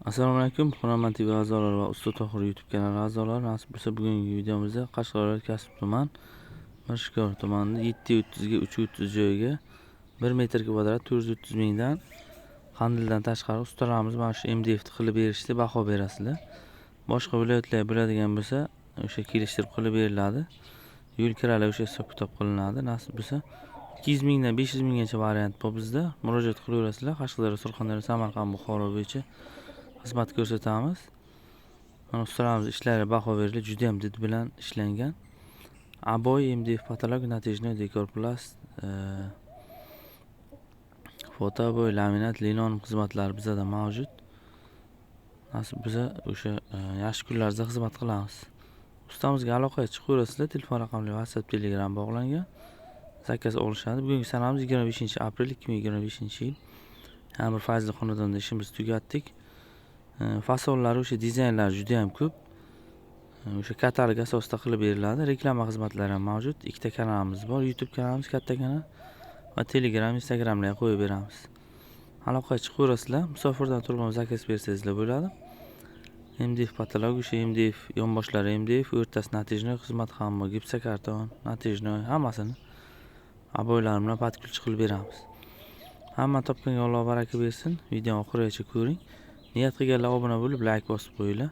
Assalomu alaykum, hurmatli TV a'zolari va Usta Tohir YouTube kanali a'zolari. Nasib bo'lsa bugungi videomizda Qashqadaryo Kasb tuman Mirishkor tumanida 730 ga 330 joyga 1 metr kvadrat 430 mingdan Qandildan tashqari ustalarimiz mana shu MDF qilib berishdi, baho berasizlar. Boshqa viloyatlar biladigan bo'lsa, o'sha kelishtirib qilib beriladi. Yo'l kiralar o'sha hisob-kitob qilinadi. Nasib bo'lsa 200 mingdan 500 minggacha variant bor bizda. Murojaat qilaverasizlar. Qashqadaryo, Surxondaryo, Samarqand, Buxoro bo'yicha xizmat ko'rsatamiz. Mana ustalarimiz ishlari baho berilib, juda ham did bilan ishlangan. Aboy, MDF patolog, natijnoy, dekorplast, fotoboy, laminat, linon xizmatlari bizda mavjud. Nasib bo'lsa o'sha yaxshi kunlarda xizmat qilamiz. Ustamizga aloqaga chiqaverasizlar. Telefon raqamli WhatsApp, Telegram bog'langan. Zakaz olishadi. Bugungi sanamiz 25-aprel 2025-yil. Ham bir fayzli xonadonda ishimizni tugatdik. Fasonlari o'sha dizaynlar juda ham ko'p. O'sha katalog asosida qilib beriladi. Reklama xizmatlari ham mavjud. Ikkita kanalimiz bor. YouTube kanalimiz katta kanal va Telegram, Instagramlarga qo'yib beramiz. Aloqaga chiqaverasizlar. Musofirdan turib zakaz bersangizlar bo'ladi. MDF patolog, o'sha MDF yonboshlari MDF, o'rtasi natijnoy xizmat ham bor. Gipsokarton, natijnoy hammasini aboylar bilan patkulchi qilib beramiz. Hamma topganga Alloh baraka bersin. Videoni oxirigacha ko'ring. Niyat qilganlar obuna bo'lib, like bosib qo'yinglar.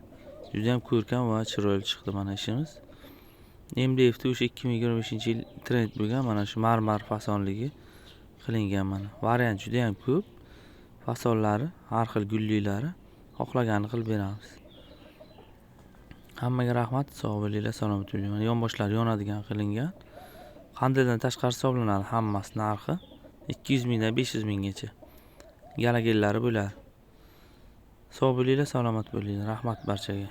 Juda ham ko'rkam va chiroyli chiqdi mana ishimiz. MDF o'sha 2025-yil trend bo'lgan mana shu marmar fasonligi qilingan mana. Variant juda ham ko'p. Fasonlari, har xil gulliklari xohlaganini qilib beramiz. Hammaga rahmat, sog' bo'linglar, salomat bo'linglar. Yonboshlari yonadigan qilingan. Qandildan tashqari hisoblanadi hammasi narxi. 200 mingdan 500 minggacha. Galagellari bo'ladi. Sog' bo'linglar, salomat bo'linglar. Rahmat barchaga.